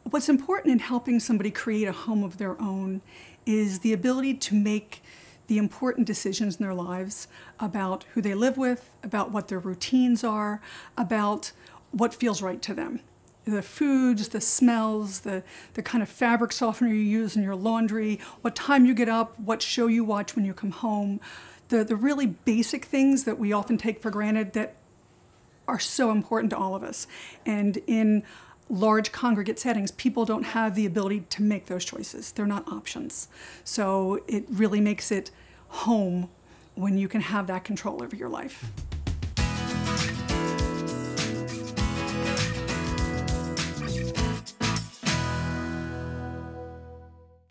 What's important in helping somebody create a home of their own is the ability to make the important decisions in their lives about who they live with, about what their routines are, about what feels right to them. The foods, the smells, the kind of fabric softener you use in your laundry, what time you get up, what show you watch when you come home, the really basic things that we often take for granted that are so important to all of us. And in large congregate settings, people don't have the ability to make those choices. They're not options. So it really makes it home when you can have that control over your life.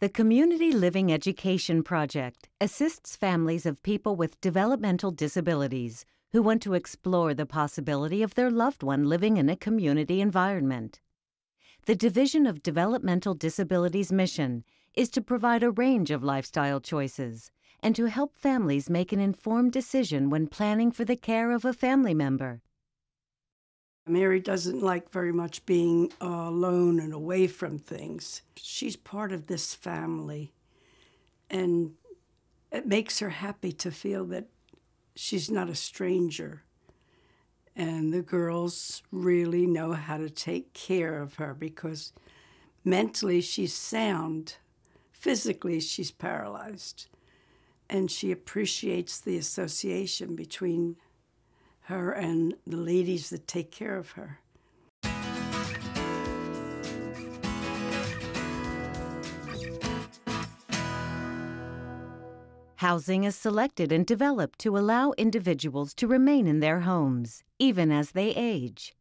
The Community Living Education Project assists families of people with developmental disabilities who want to explore the possibility of their loved one living in a community environment. The Division of Developmental Disabilities' mission is to provide a range of lifestyle choices and to help families make an informed decision when planning for the care of a family member. Mary doesn't like very much being alone and away from things. She's part of this family, and it makes her happy to feel that she's not a stranger. And the girls really know how to take care of her because mentally she's sound, physically she's paralyzed. And she appreciates the association between her and the ladies that take care of her. Housing is selected and developed to allow individuals to remain in their homes, even as they age.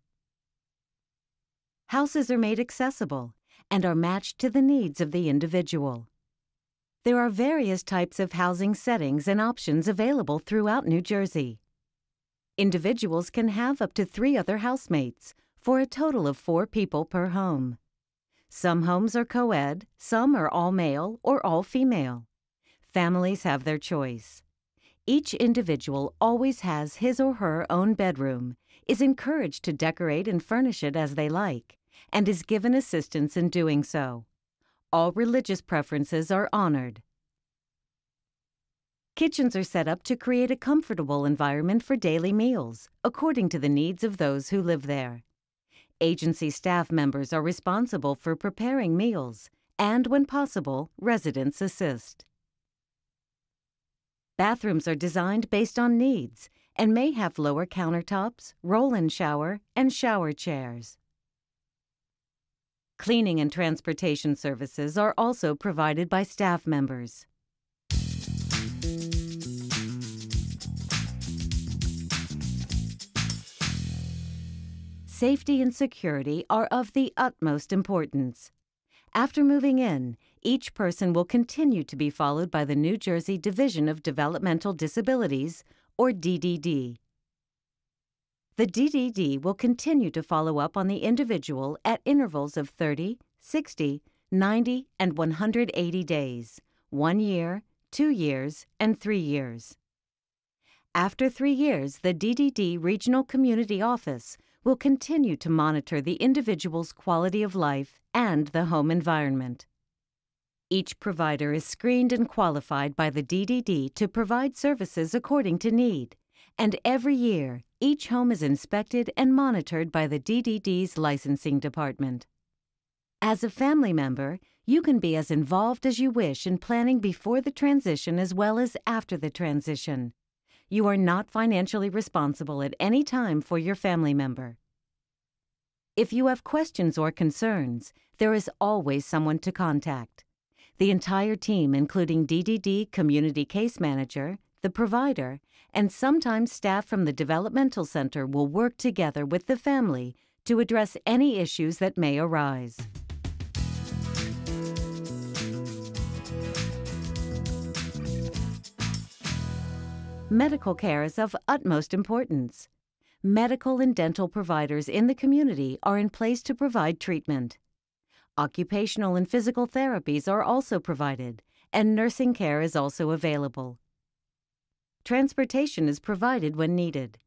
Houses are made accessible and are matched to the needs of the individual. There are various types of housing settings and options available throughout New Jersey. Individuals can have up to 3 other housemates, for a total of 4 people per home. Some homes are co-ed, some are all male or all female. Families have their choice. Each individual always has his or her own bedroom, is encouraged to decorate and furnish it as they like, and is given assistance in doing so. All religious preferences are honored. Kitchens are set up to create a comfortable environment for daily meals, according to the needs of those who live there. Agency staff members are responsible for preparing meals, and when possible, residents assist. Bathrooms are designed based on needs and may have lower countertops, roll-in shower, and shower chairs. Cleaning and transportation services are also provided by staff members. Safety and security are of the utmost importance. After moving in, each person will continue to be followed by the New Jersey Division of Developmental Disabilities, or DDD. The DDD will continue to follow up on the individual at intervals of 30, 60, 90, and 180 days, 1 year, 2 years, and 3 years. After 3 years, the DDD Regional Community Office will continue to monitor the individual's quality of life and the home environment. Each provider is screened and qualified by the DDD to provide services according to need, and every year, each home is inspected and monitored by the DDD's licensing department. As a family member, you can be as involved as you wish in planning before the transition as well as after the transition. You are not financially responsible at any time for your family member. If you have questions or concerns, there is always someone to contact. The entire team, including DDD Community Case Manager, the provider, and sometimes staff from the Developmental Center will work together with the family to address any issues that may arise. Medical care is of utmost importance. Medical and dental providers in the community are in place to provide treatment. Occupational and physical therapies are also provided, and nursing care is also available. Transportation is provided when needed.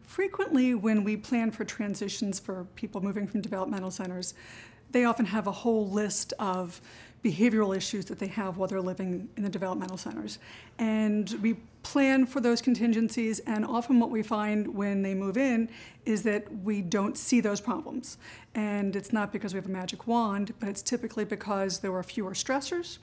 Frequently, when we plan for transitions for people moving from developmental centers, they often have a whole list of behavioral issues that they have while they're living in the developmental centers. And we plan for those contingencies, and often what we find when they move in is that we don't see those problems. And it's not because we have a magic wand, but it's typically because there are fewer stressors,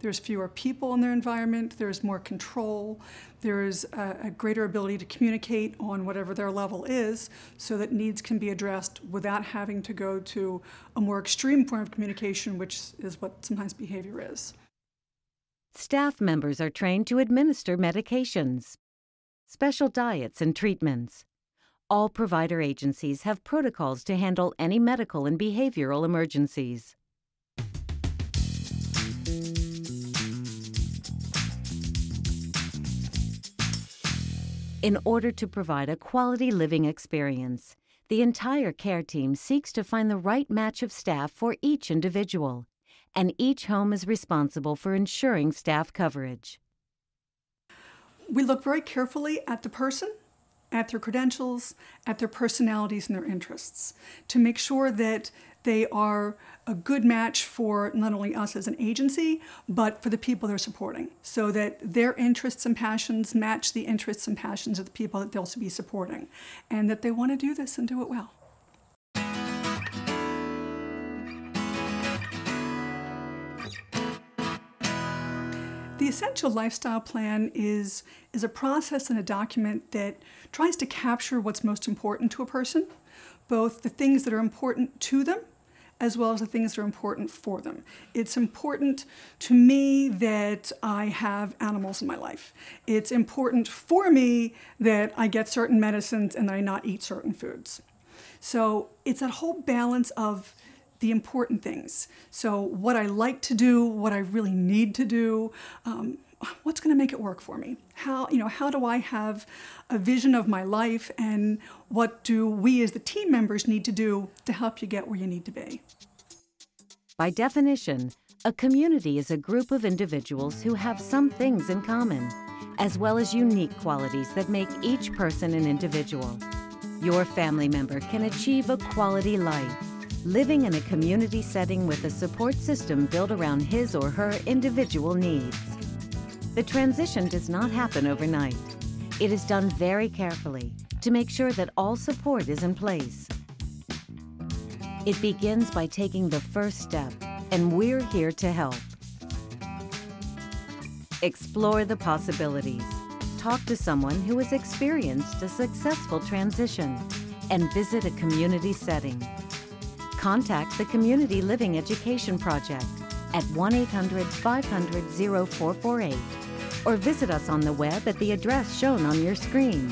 there's fewer people in their environment, there's more control, there's a greater ability to communicate on whatever their level is so that needs can be addressed without having to go to a more extreme form of communication, which is what sometimes behavior is. Staff members are trained to administer medications, special diets, and treatments. All provider agencies have protocols to handle any medical and behavioral emergencies. In order to provide a quality living experience, the entire care team seeks to find the right match of staff for each individual, and each home is responsible for ensuring staff coverage. We look very carefully at the person, at their credentials, at their personalities and their interests to make sure that they are a good match for not only us as an agency, but for the people they're supporting, so that their interests and passions match the interests and passions of the people that they'll be supporting, and that they want to do this and do it well. The Essential Lifestyle Plan is a process and a document that tries to capture what's most important to a person, both the things that are important to them as well as the things that are important for them. It's important to me that I have animals in my life. It's important for me that I get certain medicines and that I not eat certain foods. So it's that whole balance of the important things. So what I like to do, what I really need to do, what's going to make it work for me? How do I have a vision of my life, and what do we as the team members need to do to help you get where you need to be? By definition, a community is a group of individuals who have some things in common, as well as unique qualities that make each person an individual. Your family member can achieve a quality life, living in a community setting with a support system built around his or her individual needs. The transition does not happen overnight. It is done very carefully to make sure that all support is in place. It begins by taking the first step, and we're here to help. Explore the possibilities. Talk to someone who has experienced a successful transition, and visit a community setting. Contact the Community Living Education Project at 1-800-500-0448 or visit us on the web at the address shown on your screen.